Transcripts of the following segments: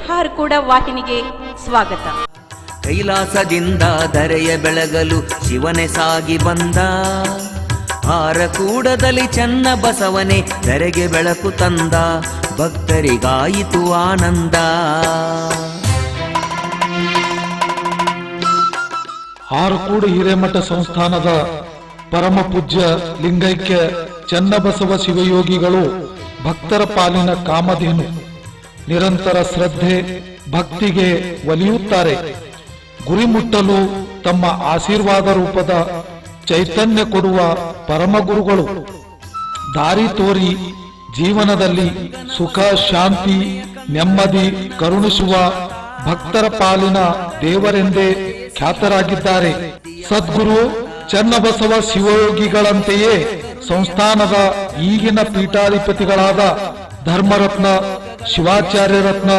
ಹಾರ್ಕೂಡ ವಾಹಿನಿಗೆ ಸ್ವಾಗತ. ಕೈಲಾಸದಿಂದ ಧರೆಯ ಬೆಳಗಲು ಶಿವನೇ ಸಾಗಿ ಬಂದ, ಹಾರಕೂಡದಲ್ಲಿ ಚನ್ನ ಬಸವನೇ ಧರೆಗೆ ಬೆಳಕು ತಂದ, ಭಕ್ತರಿಗಾಯಿತು ಆನಂದ. ಹಾರಕೂಡು ಹಿರೇಮಠ ಸಂಸ್ಥಾನದ ಪರಮ ಪೂಜ್ಯ ಲಿಂಗೈಕ್ಯ ಚನ್ನಬಸವ ಶಿವಯೋಗಿಗಳು ಭಕ್ತರ ಪಾಲಿನ ಕಾಮಧೇನು. ನಿರಂತರ ಶ್ರದ್ಧೆ ಭಕ್ತಿಗೆ ಒಲಿಯುತ್ತಾರೆ. ಗುರಿ ಮುಟ್ಟಲು ತಮ್ಮ ಆಶೀರ್ವಾದ ರೂಪದ ಚೈತನ್ಯ ಕೊಡುವ ಪರಮ ಗುರುಗಳು. ದಾರಿ ತೋರಿ ಜೀವನದಲ್ಲಿ ಸುಖ ಶಾಂತಿ ನೆಮ್ಮದಿ ಕರುಣಿಸುವ ಭಕ್ತರ ಪಾಲಿನ ದೇವರೆಂದೇ ಖ್ಯಾತರಾಗಿದ್ದಾರೆ. ಸದ್ಗುರು ಚನ್ನಬಸವ ಶಿವಯೋಗಿಗಳಂತೆಯೇ ಸಂಸ್ಥಾನದ ಈಗಿನ ಪೀಠಾಧಿಪತಿಗಳಾದ ಧರ್ಮರತ್ನ ಶಿವಾಚಾರ್ಯ ರತ್ನ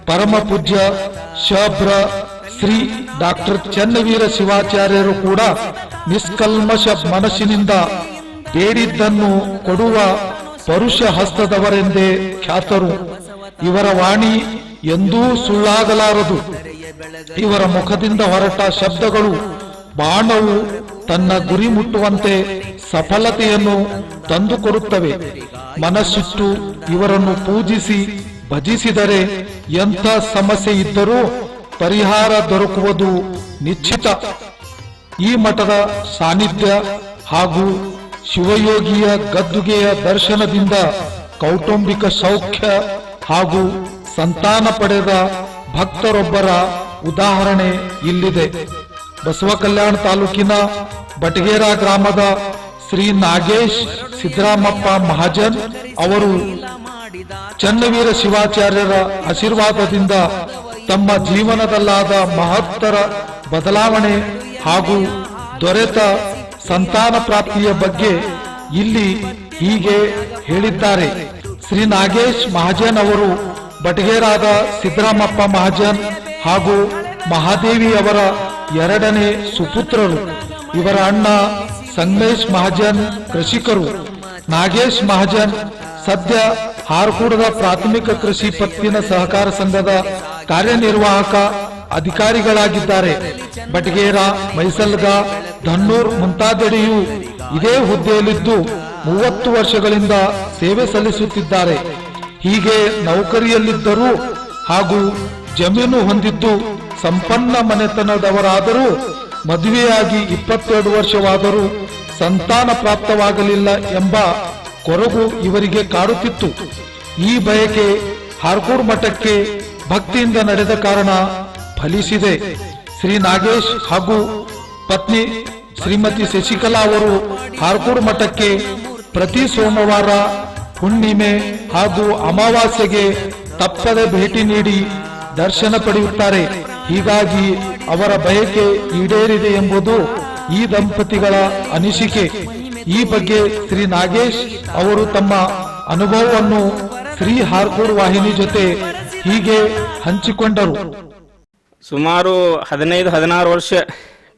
ಪರಮ ಪೂಜ್ಯ ಶಬ್ರ ಶ್ರೀ ಡಾಕ್ಟರ್ ಚನ್ನವೀರ ಶಿವಾಚಾರ್ಯರು ಕೂಡ ನಿಷ್ಕಲ್ಮಶ ಮನಸ್ಸಿನಿಂದ ಬೇಡಿದ್ದನ್ನು ಕೊಡುವ ಪರುಷ ಹಸ್ತದವರೆಂದೇ ಖ್ಯಾತರು. ಇವರ ವಾಣಿ ಎಂದೂ ಸುಳ್ಳಾಗಲಾರದು. ಇವರ ಮುಖದಿಂದ ಹೊರಟ ಶಬ್ದಗಳು ಬಾಣವು ತನ್ನ ಗುರಿ ಮುಟ್ಟುವಂತೆ ಸಫಲತೆಯನ್ನು ತಂದುಕೊಡುತ್ತವೆ. ಮನಸ್ಸಿಟ್ಟು ಇವರನ್ನು ಪೂಜಿಸಿ ಭಜಿಸಿದರೆ ಎಂಥ ಸಮಸ್ಯೆ ಇದ್ದರೂ ಪರಿಹಾರ ದೊರಕುವುದು ನಿಶ್ಚಿತ. ಈ ಮಠದ ಸಾನ್ನಿಧ್ಯ ಹಾಗೂ ಶಿವಯೋಗಿಯ ಗದ್ದುಗೆಯ ದರ್ಶನದಿಂದ ಕೌಟುಂಬಿಕ ಸೌಖ್ಯ ಹಾಗೂ ಸಂತಾನ ಪಡೆದ ಭಕ್ತರೊಬ್ಬರ ಉದಾಹರಣೆ ಇಲ್ಲಿದೆ. ಬಸವ ಕಲ್ಯಾಣ ತಾಲೂಕಿನ ಬಟಗೇರ ಗ್ರಾಮದ ಶ್ರೀ ನಾಗೇಶ್ ಸಿದ್ದರಾಮಪ್ಪ ಮಹಾಜನ್ ಅವರು ಚನ್ನವೀರ ಶಿವಾಚಾರ್ಯರ ಆಶೀರ್ವಾದದಿಂದ ತಮ್ಮ ಜೀವನದಲ್ಲಾದ ಮಹತ್ತರ ಬದಲಾವಣೆ ಹಾಗೂ ದೊರೆತ ಸಂತಾನ ಪ್ರಾಪ್ತಿಯ ಬಗ್ಗೆ ಇಲ್ಲಿ ಹೀಗೆ ಹೇಳಿದ್ದಾರೆ. ಶ್ರೀ ನಾಗೇಶ್ ಮಹಾಜನ್ ಅವರು ಬಟಗೇರಾದ ಸಿದ್ದರಾಮಪ್ಪ ಮಹಾಜನ್ ಹಾಗೂ ಮಹಾದೇವಿ ಅವರ ಎರಡನೇ ಸುಪುತ್ರರು. ಇವರ ಅಣ್ಣ ಸಂಗಮೇಶ್ ಮಹಾಜನ್ ಕೃಷಿಕರು. ನಾಗೇಶ್ ಮಹಾಜನ್ ಸದ್ಯ ಹಾರಕೂಡದ ಪ್ರಾಥಮಿಕ ಕೃಷಿ ಪತ್ತಿನ ಸಹಕಾರ ಸಂಘದ ಕಾರ್ಯನಿರ್ವಾಹಕ ಅಧಿಕಾರಿಗಳಾಗಿದ್ದಾರೆ. ಬಟಗೇರ, ಮೈಸಲ್ಗ, ಧನ್ನೂರ್ ಮುಂತಾದೆಡೆಯೂ ಇದೇ ಹುದ್ದೆಯಲ್ಲಿದ್ದು 30 ವರ್ಷಗಳಿಂದ ಸೇವೆ ಸಲ್ಲಿಸುತ್ತಿದ್ದಾರೆ. ಹೀಗೆ ನೌಕರಿಯಲ್ಲಿದ್ದರೂ ಹಾಗೂ ಜಮೀನು ಹೊಂದಿದ್ದು ಸಂಪನ್ನ ಮನೆತನದವರಾದರೂ ಮದುವೆಯಾಗಿ 22 ವರ್ಷವಾದರೂ ಸಂತಾನ ಪ್ರಾಪ್ತವಾಗಲಿಲ್ಲ ಎಂಬ ಕೊರಗು ಇವರಿಗೆ ಕಾಡುತ್ತಿತ್ತು. ಈ ಬಯಕೆ ಹಾರಕೂಡು ಮಠಕ್ಕೆ ಭಕ್ತಿಯಿಂದ ನಡೆದ ಕಾರಣ ಫಲಿಸಿದೆ. ಶ್ರೀ ನಾಗೇಶ್ ಹಾಗೂ ಪತ್ನಿ ಶ್ರೀಮತಿ ಶಶಿಕಲಾ ಅವರು ಹಾರಕೂಡು ಮಠಕ್ಕೆ ಪ್ರತಿ ಸೋಮವಾರ, ಹುಣ್ಣಿಮೆ ಹಾಗೂ ಅಮಾವಾಸ್ಯೆಗೆ ತಪ್ಪದೆ ಭೇಟಿ ನೀಡಿ ದರ್ಶನ ಪಡೆಯುತ್ತಾರೆ. ಹೀಗಾಗಿ ಅವರ ಬಯಕೆ ಈಡೇರಿದೆ ಎಂಬುದು ಈ ದಂಪತಿಗಳ ಅನಿಸಿಕೆ. ಈ ಬಗ್ಗೆ ಶ್ರೀ ನಾಗೇಶ್ ಅವರು ತಮ್ಮ ಅನುಭವವನ್ನು ಶ್ರೀ ಹಾರಕೂಡು ವಾಹಿನಿ ಜೊತೆ ಹೀಗೆ ಹಂಚಿಕೊಂಡರು. ಸುಮಾರು 15-16 ವರ್ಷ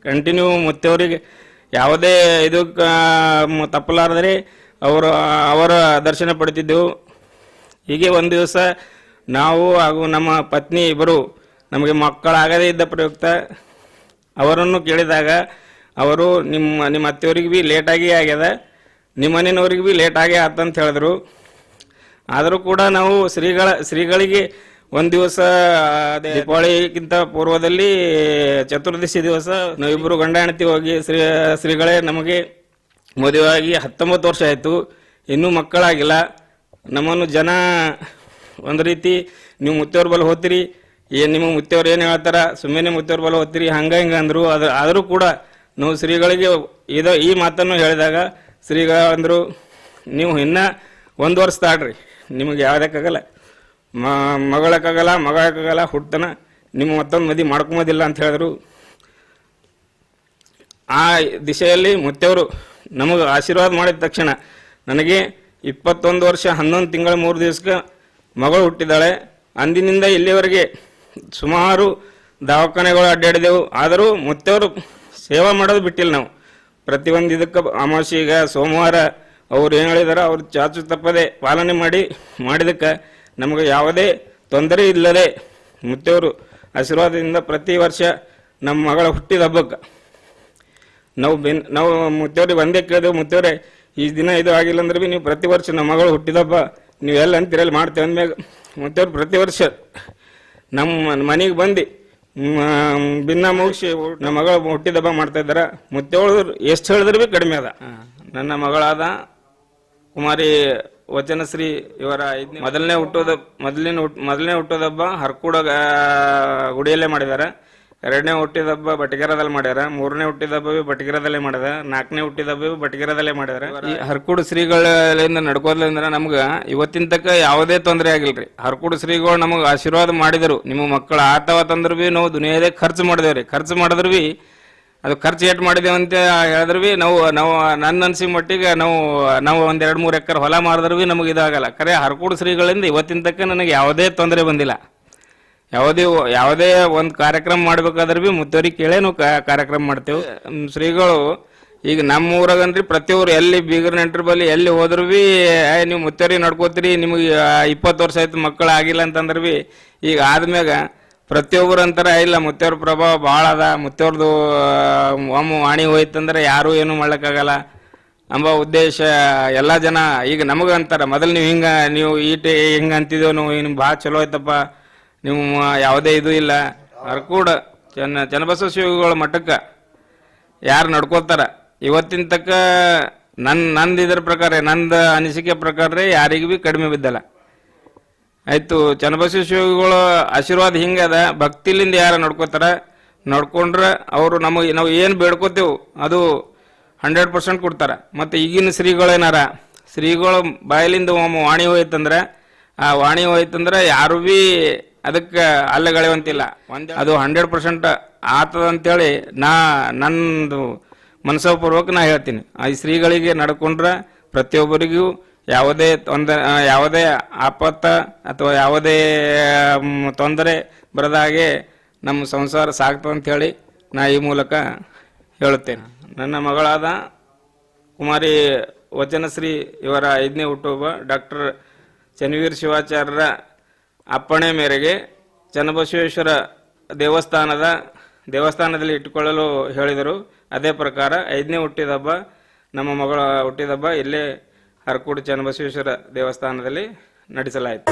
ಕಂಟಿನ್ಯೂ ಮುತ್ತವರಿಗೆ ಯಾವುದೇ ಇದು ತಪ್ಪಲಾರದರೆ ಅವರ ದರ್ಶನ ಪಡೆದಿದ್ದೆವು. ಹೀಗೆ ಒಂದು ದಿವಸ ನಾವು ಹಾಗೂ ನಮ್ಮ ಪತ್ನಿ ಇಬ್ಬರು ನಮಗೆ ಮಕ್ಕಳಾಗದೇ ಇದ್ದ ಪ್ರಯುಕ್ತ ಅವರನ್ನು ಕೇಳಿದಾಗ ಅವರು ನಿಮ್ಮ ಅತ್ತೆಯವ್ರಿಗೆ ಭೀ ಲೇಟಾಗಿ ಆಗ್ಯದ, ನಿಮ್ಮ ಮನೆಯವ್ರಿಗೆ ಭೀ ಲೇಟಾಗಿ ಆತಂತ ಹೇಳಿದ್ರು. ಆದರೂ ಕೂಡ ನಾವು ಶ್ರೀಗಳಿಗೆ ಒಂದು ದಿವಸ ದೀಪಾವಳಿಗಿಂತ ಪೂರ್ವದಲ್ಲಿ ಚತುರ್ದಶಿ ದಿವಸ ನಾವಿಬ್ಬರು ಗಂಡ ಹೆಂಡತಿ ಹೋಗಿ ಶ್ರೀಗಳೇ ನಮಗೆ ಮದುವೆಯಾಗಿ 19 ವರ್ಷ ಆಯಿತು, ಇನ್ನೂ ಮಕ್ಕಳಾಗಿಲ್ಲ. ನಮ್ಮನ್ನು ಜನ ಒಂದು ರೀತಿ ನೀವು ಮುತ್ತೇವ್ರ ಬಲ್ ಹೋಗ್ತೀರಿ, ನಿಮ್ಮ ಮುತ್ತೇವ್ರು ಏನು ಹೇಳ್ತಾರ, ಸುಮ್ಮನೆ ಮುತ್ತೇವ್ರ ಬಲ್ ಹೋಗ್ತೀರಿ, ಹಂಗೆ ಅಂದರು. ಆದರೂ ಕೂಡ ನಾವು ಶ್ರೀಗಳಿಗೆ ಈ ಮಾತನ್ನು ಹೇಳಿದಾಗ ಶ್ರೀಗಳ ಅಂದರು, ನೀವು ಇನ್ನೂ 1 ವರ್ಷ ತಾಡ್ರಿ, ನಿಮಗೆ ಯಾವುದಕ್ಕಾಗಲ್ಲ, ಮಗಳಕ್ಕಾಗಲ್ಲ ಹುಟ್ಟತನ ನಿಮ್ಮ ಮತ್ತೊಂದು ಮದುವೆ ಮಾಡ್ಕೊಂಬೋದಿಲ್ಲ ಅಂತ ಹೇಳಿದ್ರು. ಆ ದಿಶೆಯಲ್ಲಿ ಮುತ್ತೇವರು ನಮಗೆ ಆಶೀರ್ವಾದ ಮಾಡಿದ ತಕ್ಷಣ ನನಗೆ 21 ವರ್ಷ 11 ತಿಂಗಳ 3 ದಿವಸಕ್ಕೆ ಮಗಳು ಹುಟ್ಟಿದ್ದಾಳೆ. ಅಂದಿನಿಂದ ಇಲ್ಲಿವರೆಗೆ ಸುಮಾರು ದವಾಖಾನೆಗಳು ಅಡ್ಡಾಡಿದೆವು. ಆದರೂ ಮುತ್ತೇವರು ಸೇವಾ ಮಾಡೋದು ಬಿಟ್ಟಿಲ್ಲ. ನಾವು ಪ್ರತಿಯೊಂದು ಇದಕ್ಕೆ ಅಮಾವಾಸ್ಯೆಗೆ ಸೋಮವಾರ ಅವ್ರು ಏನು ಹೇಳಿದಾರೆ ಅವ್ರು ಚಾಚು ತಪ್ಪದೆ ಪಾಲನೆ ಮಾಡಿದಕ್ಕೆ ನಮಗೆ ಯಾವುದೇ ತೊಂದರೆ ಇಲ್ಲದೆ ಮುತ್ತೇವರು ಆಶೀರ್ವಾದದಿಂದ ಪ್ರತಿ ವರ್ಷ ನಮ್ಮ ಮಗಳ ಹುಟ್ಟಿದ ಹಬ್ಬಕ್ಕೆ ನಾವು ಮುತ್ತೇವ್ರಿಗೆ ಒಂದೇ ಕೇಳಿದೆವು, ಮುತ್ತೇವ್ರೆ ಈ ದಿನ ಇದು ಆಗಿಲ್ಲ ಅಂದ್ರೆ ಭೀ ನೀವು ಪ್ರತಿ ವರ್ಷ ನಮ್ಮ ಮಗಳು ಹುಟ್ಟಿದ ಹಬ್ಬ ನೀವು ಎಲ್ಲ ಅಂತೀರಲ್ಲಿ ಮಾಡ್ತೇವೆ ಅಂದ್ಮ್ಯಾಗ ಮುತ್ತೇವ್ರು ಪ್ರತಿ ವರ್ಷ ನಮ್ಮ ಮನೆಗೆ ಬಂದು ಭಿನ್ನ ಮುಗಿಸಿ ನಮ್ಮ ಮಗಳ ಹುಟ್ಟಿದ ಹಬ್ಬ ಮಾಡ್ತಾ ಇದ್ದಾರೆ. ಮುತ್ತೇವ್ರು ಎಷ್ಟು ಹೇಳಿದ್ರು ಭೀ ಕಡಿಮೆ ಅದ. ನನ್ನ ಮಗಳಾದ ಕುಮಾರಿ ವಚನಶ್ರೀ ಇವರ ಮೊದಲನೇ ಹುಟ್ಟೋದ ಹಬ್ಬ ಹರ್ಕೂಡ ಗುಡಿಯಲ್ಲೇ ಮಾಡಿದ್ದಾರೆ. 2ನೇ ಹುಟ್ಟಿದ ಹಬ್ಬ ಬಟಗೇರದಲ್ಲಿ ಮಾಡ್ಯಾರ. 3ನೇ ಹುಟ್ಟಿದ ಹಬ್ಬ ಬಟಗೇರದಲ್ಲೇ ಮಾಡ್ಯಾರ. 4ನೇ ಹುಟ್ಟಿದ ಹಬ್ಬ ಬಟಗೇರದಲ್ಲೇ ಮಾಡ್ಯಾರ. ಈ ಹರ್ಕೂಡು ಶ್ರೀಗಳಿಂದ ನಡ್ಕೋದ್ರಿಂದ ನಮ್ಗೆ ಇವತ್ತಿನ ತಕ್ಕ ಯಾವುದೇ ತೊಂದರೆ ಆಗಿಲ್ರಿ. ಹರ್ಕೂಡು ಶ್ರೀಗಳು ನಮಗೆ ಆಶೀರ್ವಾದ ಮಾಡಿದರು. ನಿಮ್ಮ ಮಕ್ಕಳು ಆತವ ತಂದ್ರು ಭೀ ನಾವು ದುನಿಯಾದೇ ಖರ್ಚು ಮಾಡಿದೇವ್ರಿ. ಖರ್ಚು ಮಾಡಿದ್ರು ಭೀ ಅದು ಖರ್ಚು ಏಟ್ ಮಾಡಿದೇವೆ ಅಂತ ಹೇಳಿದ್ರು ಭೀ ನಾವು ನನ್ನ ಅನ್ಸಿದ ಮಟ್ಟಿಗೆ ನಾವು ಒಂದು 2-3 ಎಕರೆ ಹೊಲ ಮಾರಿದ್ರು ಭೀ ನಮಗೆ ಇದಾಗಲ್ಲ. ಖರೆ ಹರ್ಕೂಡು ಶ್ರೀಗಳಿಂದ ಇವತ್ತಿನ ತಕ್ಕ ನನಗೆ ಯಾವುದೇ ತೊಂದರೆ ಬಂದಿಲ್ಲ. ಯಾವುದೇ ಒಂದು ಕಾರ್ಯಕ್ರಮ ಮಾಡ್ಬೇಕಾದ್ರೆ ಭೀ ಮುತ್ತೇವ್ರಿಗೆ ಕೇಳೇ ನಾವು ಕಾರ್ಯಕ್ರಮ ಮಾಡ್ತೇವೆ. ಶ್ರೀಗಳು ಈಗ ನಮ್ಮ ಊರಾಗನ್ರಿ ಪ್ರತಿಯೊಬ್ಬರು ಎಲ್ಲಿ ಬೀಗರ ನೆಂಟ್ರ ಬಲ್ಲಿ ಎಲ್ಲಿ ಹೋದ್ರು ಭೀ ನೀವು ಮುತ್ತೇವ್ರಿಗೆ ನಡ್ಕೋತೀರಿ, ನಿಮಗೆ 20 ವರ್ಷ ಆಯ್ತು ಮಕ್ಕಳು ಆಗಿಲ್ಲ ಅಂತಂದ್ರೆ ಭೀ ಈಗ ಆದ್ಮ್ಯಾಗ ಪ್ರತಿಯೊಬ್ಬರು ಅಂತಾರೆ ಇಲ್ಲ ಮುತ್ತೇವ್ರ ಪ್ರಭಾವ ಭಾಳ ಅದ, ಮುತ್ತೇವ್ರದ್ದು ವಾಣಿ ಹೋಯ್ತಂದ್ರೆ ಯಾರೂ ಏನೂ ಮಾಡ್ಲಿಕ್ಕಾಗಲ್ಲ ಎಂಬ ಉದ್ದೇಶ ಎಲ್ಲ ಜನ ಈಗ ನಮಗೆ ಅಂತಾರೆ. ಮೊದಲು ನೀವು ಹಿಂಗೆ ಅಂತಿದ್ದೇವೆ ನಾವು, ನಿಮ್ಗೆ ಭಾಳ ಚಲೋ ಆಯ್ತಪ್ಪ, ನೀವು ಯಾವುದೇ ಇದು ಇಲ್ಲ. ಹರ್ಕೂಡ ಚನ್ನಬಸವ ಶಿವಗಳ ಮಠಕ್ಕೆ ಯಾರು ನಡ್ಕೋತಾರ ಇವತ್ತಿನ ತಕ್ಕ ನಂದು ಇದ್ರ ಪ್ರಕಾರ ನಂದು ಅನಿಸಿಕೆ ಪ್ರಕಾರ ಯಾರಿಗೂ ಭೀ ಕಡಿಮೆ ಬಿದ್ದಲ್ಲ. ಆಯಿತು, ಚನ್ನಬಸವ ಶಿವಗಳು ಆಶೀರ್ವಾದ ಹಿಂಗೆ ಅದ. ಭಕ್ತಿಲಿಂದ ಯಾರು ನಡ್ಕೋತಾರ ನಡ್ಕೊಂಡ್ರೆ ಅವರು ನಾವು ಏನು ಬೇಡ್ಕೋತೇವೆ ಅದು 100% ಕೊಡ್ತಾರೆ. ಮತ್ತು ಈಗಿನ ಶ್ರೀಗಳು ಬಾಯಲಿಂದ ವಾಣಿ ಹೋಯ್ತಂದ್ರೆ ಆ ವಾಣಿ ಹೋಯ್ತಂದ್ರೆ ಯಾರು ಭೀ ಅದಕ್ಕೆ ಅಲ್ಲಗಳೆಯುವಂತಿಲ್ಲ. ಅದು 100% ಆತದ ಅಂತೇಳಿ ನಂದು ಮನಸ್ಸಪೂರ್ವಕ ನಾ ಹೇಳ್ತೀನಿ. ಈ ಶ್ರೀಗಳಿಗೆ ನಡ್ಕೊಂಡ್ರೆ ಪ್ರತಿಯೊಬ್ಬರಿಗೂ ಯಾವುದೇ ಆಪತ್ತ ಅಥವಾ ಯಾವುದೇ ತೊಂದರೆ ಬರದ ಹಾಗೆ ನಮ್ಮ ಸಂಸಾರ ಸಾಗ್ತದೆ ಅಂಥೇಳಿ ನಾ ಈ ಮೂಲಕ ಹೇಳುತ್ತೇನೆ. ನನ್ನ ಮಗಳಾದ ಕುಮಾರಿ ವಚನಶ್ರೀ ಇವರ 5ನೇ ಹುಟ್ಟುಹಬ್ಬ ಡಾಕ್ಟರ್ ಚನ್ನವೀರ ಶಿವಾಚಾರ್ಯರ ಅಪ್ಪಣೆ ಮೇರೆಗೆ ಚನ್ನಬಸವೇಶ್ವರ ದೇವಸ್ಥಾನದಲ್ಲಿ ಇಟ್ಟುಕೊಳ್ಳಲು ಹೇಳಿದರು. ಅದೇ ಪ್ರಕಾರ 5ನೇ ಹುಟ್ಟಿದ ಹಬ್ಬ ನಮ್ಮ ಮಗಳ ಹುಟ್ಟಿದ ಹಬ್ಬ ಇಲ್ಲೇ ಹರ್ಕೂಡು ಚನ್ನಬಸವೇಶ್ವರ ದೇವಸ್ಥಾನದಲ್ಲಿ ನಡೆಸಲಾಯಿತು.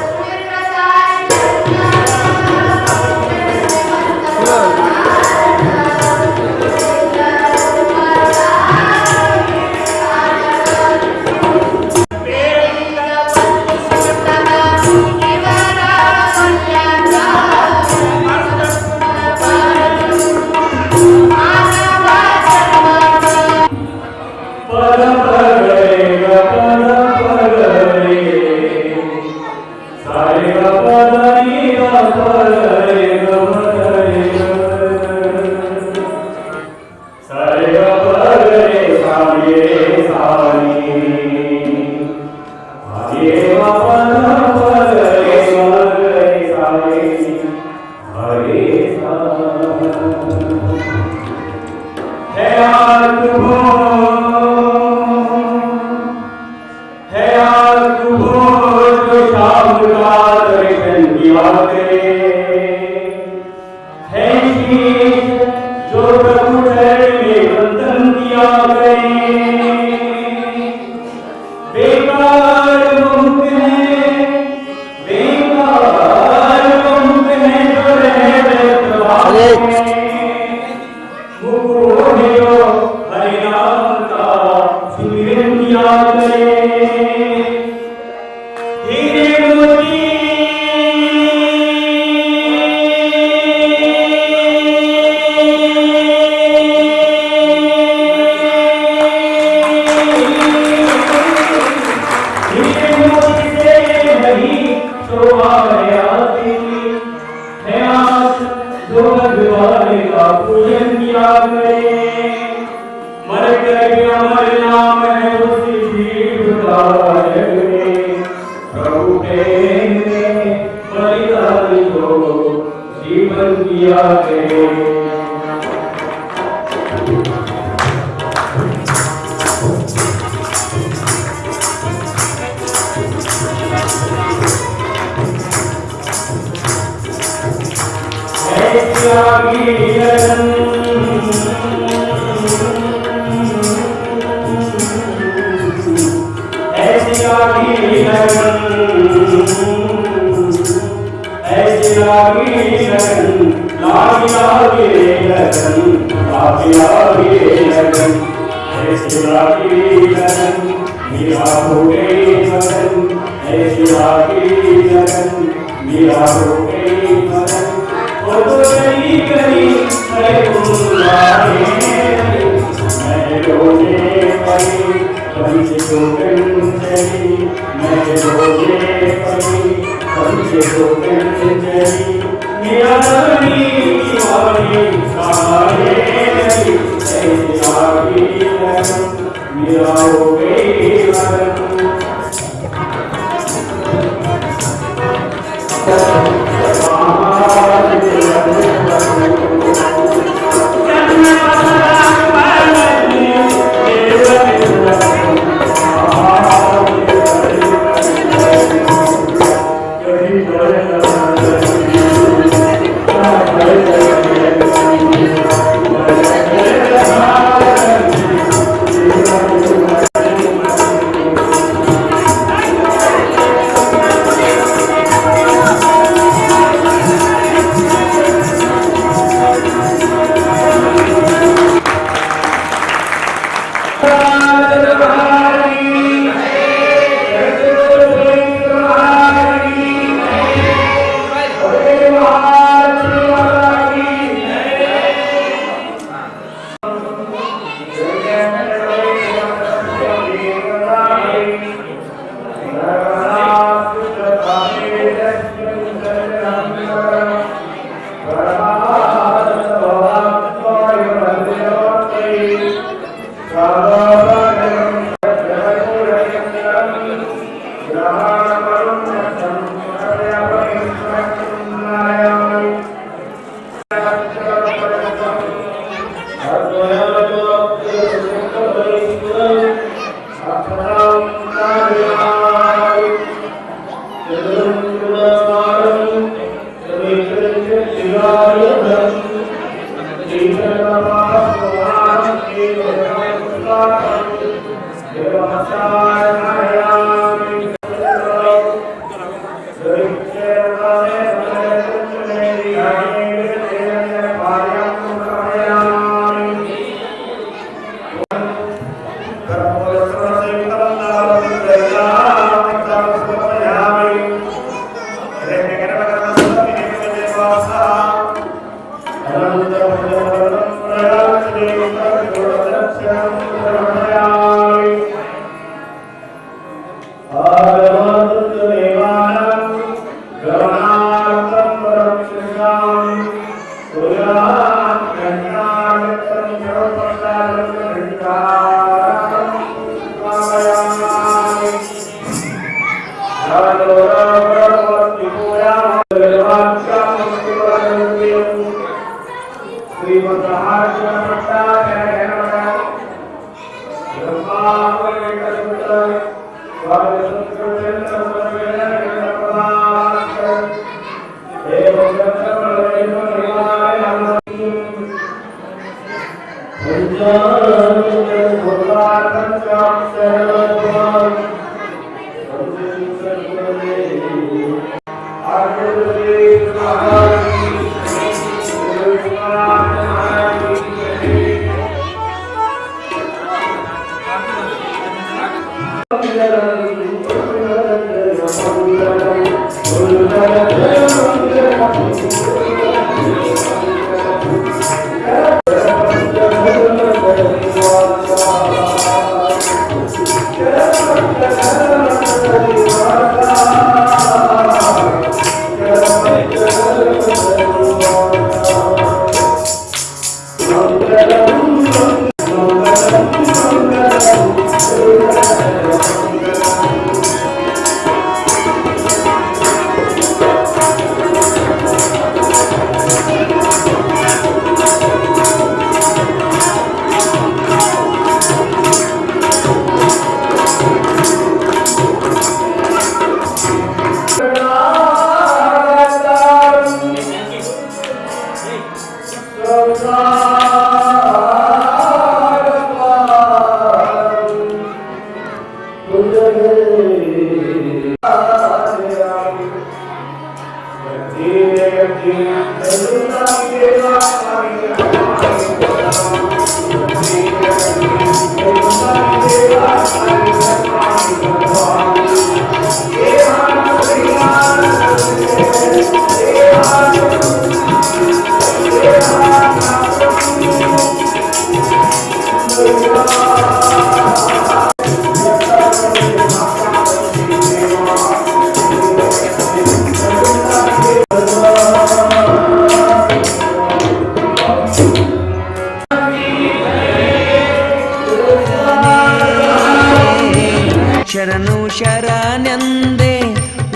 ಶರಣು ಶರಣೆಂದೆ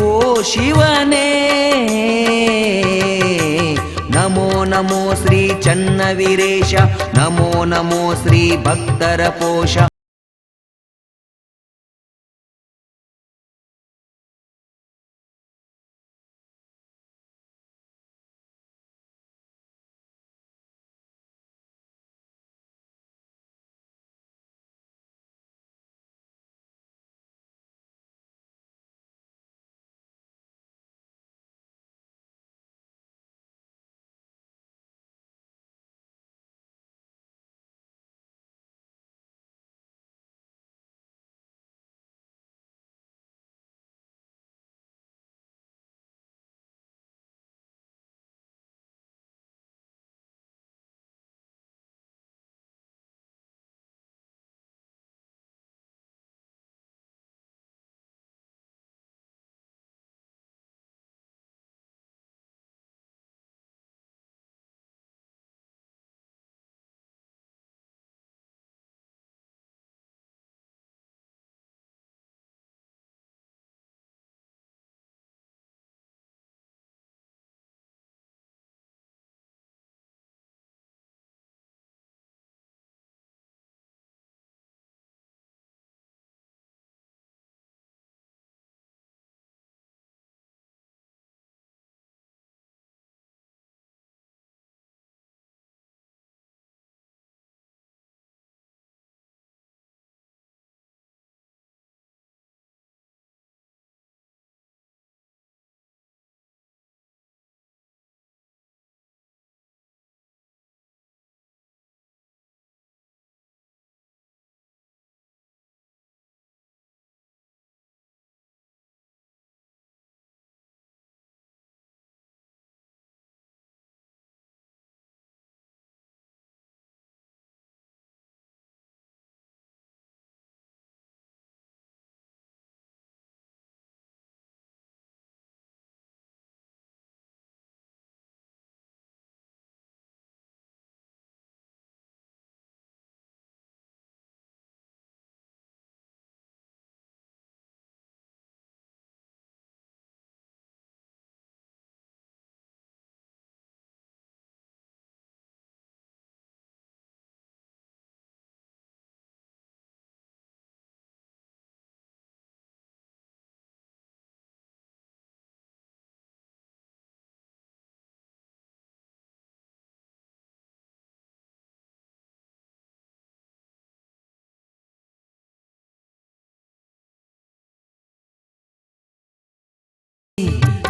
ಓ ಶಿವನೇ, ನಮೋ ನಮೋ ಶ್ರೀ ಚನ್ನವೀರೇಶ, ನಮೋ ನಮೋ ಶ್ರೀ ಭಕ್ತರ ಪೋಷ.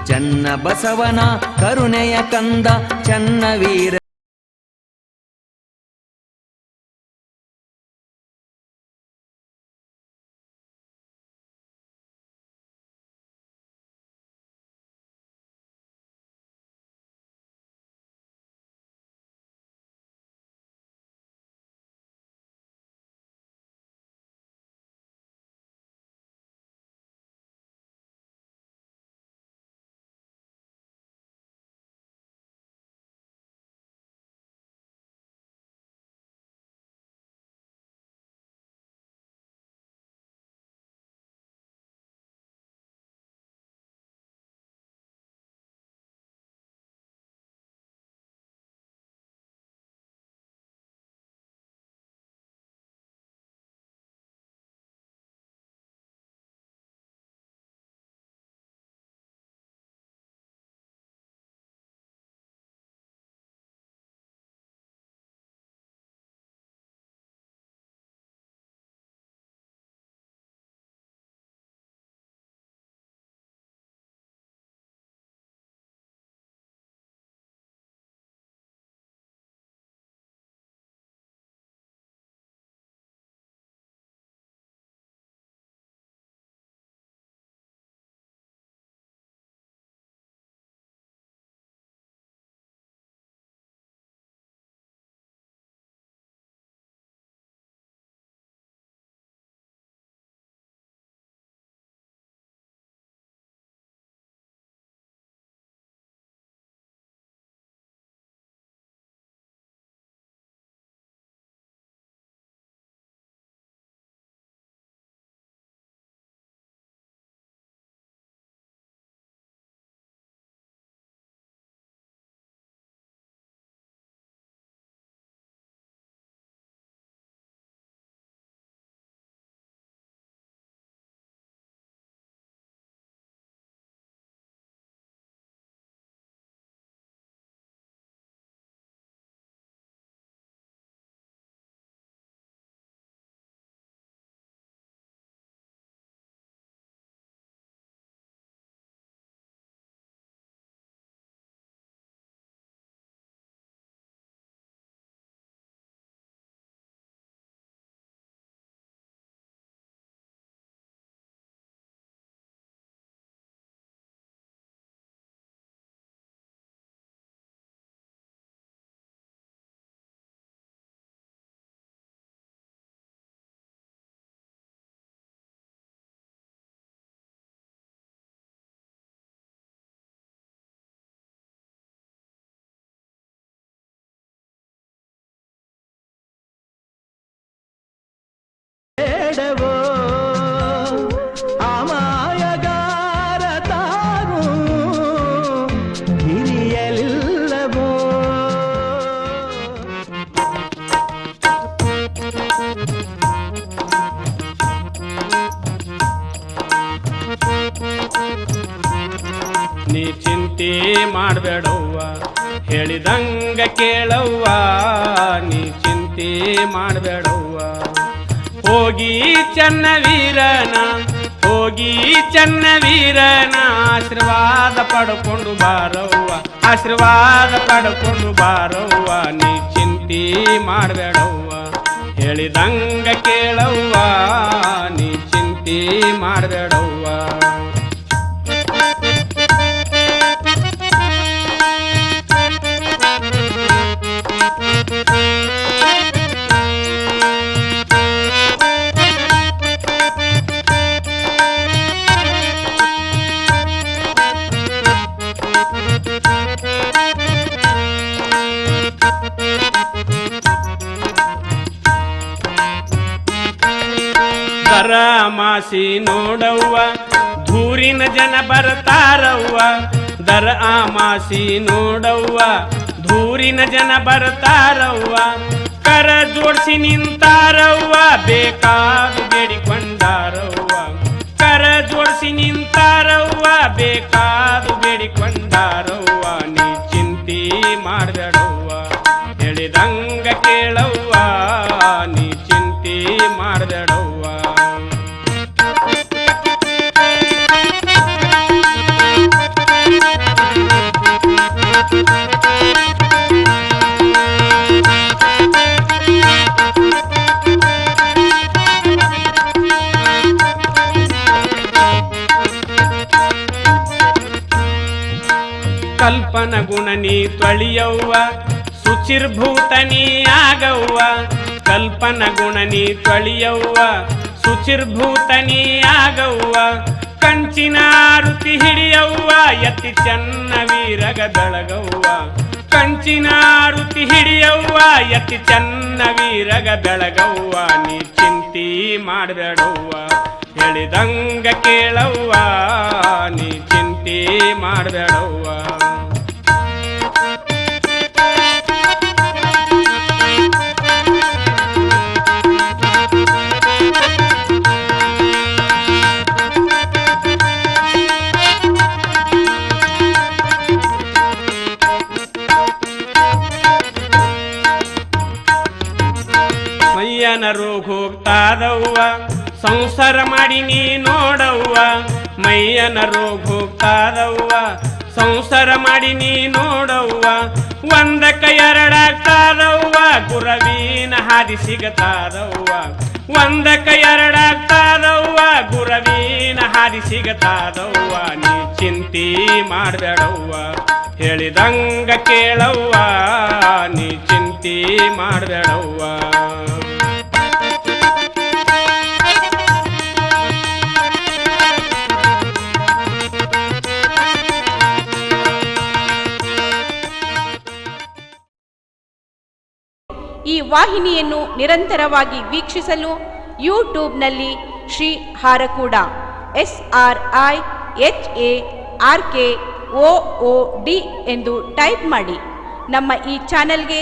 ಚನ್ನ ಬಸವನ ಕರುಣೆಯ ಕಂದ ಚನ್ನವೀರ ಬೇಡವೋ ಅಮಾಯಗಾರ ತಾನು ಹಿರಿಯಲಿಲ್ಲವೋ. ನೀ ಚಿಂತೆ ಮಾಡಬೇಡವ್ವ ಹೇಳಿದಂಗ ಕೇಳವ್ವ, ನೀ ಚಿಂತೆ ಮಾಡಬೇಡವ್ವ. ಹೋಗಿ ಚನ್ನವೀರನ ಹೋಗಿ ಚನ್ನವೀರನ ಆಶೀರ್ವಾದ ಪಡ್ಕೊಂಡು ಬಾರವ್ವ, ಆಶೀರ್ವಾದ ಪಡ್ಕೊಂಡು ಬಾರವ್ವ. ನೀ ಚಿಂತೆ ಮಾಡಬೇಡವ್ವ ಹೇಳಿದಂಗ ಕೇಳವ್ವ, ನೀ ಚಿಂತೆ ಮಾಡಬೇಡವ್ವ. ದರಮಾಸಿ ನೋಡವ್ವ ಧೂರಿನ ಜನ ಬರ್ತಾರವ್ವ, ದರ ಆಮಾಸಿ ನೋಡವ್ವ ಧೂರಿನ ಜನ ಬರ್ತಾರವ್ವ. ಕರ ಜೋಡಿಸಿ ನಿಂತಾರವ್ವ ಬೇಕಾದು ಬೇಡಿಕೊಂಡಾರವ್ವ, ಕರ ಜೋಡಿಸಿ ನಿಂತಾರವ್ವ ಬೇಕಾದು ಬೇಡಿಕೊಂಡಾರವ್ವ. ನೀ ಚಿಂತೆ ಮಾಡಬೇಡವ್ವ ಹೇಳಿದಂಗ ಕೇಳವ್ವ, ನೀ ಚಿಂತೆ ಮಾಡಬೇಡವ್ವ. ಕಲ್ಪನ ಗುಣನಿ ತೊಳಿಯವ್ವ ಶುಚಿರ್ಭೂತನಿ ಆಗವ್ವ, ಕಲ್ಪನ ಗುಣನಿ ತೊಳಿಯವ್ವ ಶುಚಿರ್ಭೂತನಿ ಆಗವ್ವ. ಕಂಚಿನ ಆರುತಿ ಹಿಡಿಯವ್ವ ಎತ್ತಿ ಚನ್ನ ವೀರಗ ಬೆಳಗವ್ವ, ಕಂಚಿನ ಆರುತಿ ಹಿಡಿಯವ್ವ ಎತ್ತಿ ಚನ್ನ ವೀರಗ ಬೆಳಗವ್ವ. ನೀ ಚಿಂತೆ ಮಾಡಬೇಡವ್ವ ಹೇಳಿದಂಗ ಕೇಳವ್ವ, ನೀ ಚಿಂತೆ ಮಾಡಬೇಡವ್ವ. ಮೈಯನ ರೋಗ ಹೋಗ್ತಾದವ್ವ ಸಂಸಾರ ಮಾಡಿ ನೀ ನೋಡವ್ವ, ಮೈಯನ ರೋಗ ಹೋಗ್ತಾದವ್ವ ಸಂಸಾರ ಮಾಡಿ ನೀ ನೋಡವ್ವ. ಒಂದಕ್ಕ ಎರಡಾಗ್ತಾದವ್ವ ಗುರವಿನ ಹಾದಿ ಸಿಗತಾದವ್ವ, ಒಂದಕ್ಕ ಎರಡಾಗ್ತಾದವ್ವ ಗುರವಿನ ಹಾದಿ ಸಿಗತಾದವ್ವ. ನೀ ಚಿಂತೆ ಮಾಡಬೇಡವ್ವ ಹೇಳಿದಂಗ ಕೇಳವ್ವ, ನೀ ಚಿಂತೆ ಮಾಡಬೇಡವ್ವ. ಈ ವಾಹಿನಿಯನ್ನು ನಿರಂತರವಾಗಿ ವೀಕ್ಷಿಸಲು ಯೂಟ್ಯೂಬ್ನಲ್ಲಿ ಶ್ರೀ ಹಾರಕೂಡ SRIHARKOOD ಎಂದು ಟೈಪ್ ಮಾಡಿ. ನಮ್ಮ ಈ ಚಾನೆಲ್ಗೆ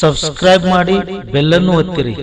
ಸಬ್ಸ್ಕ್ರೈಬ್ ಮಾಡಿ, ಬೆಲ್ಲನ್ನು ಒತ್ತಿರಿ.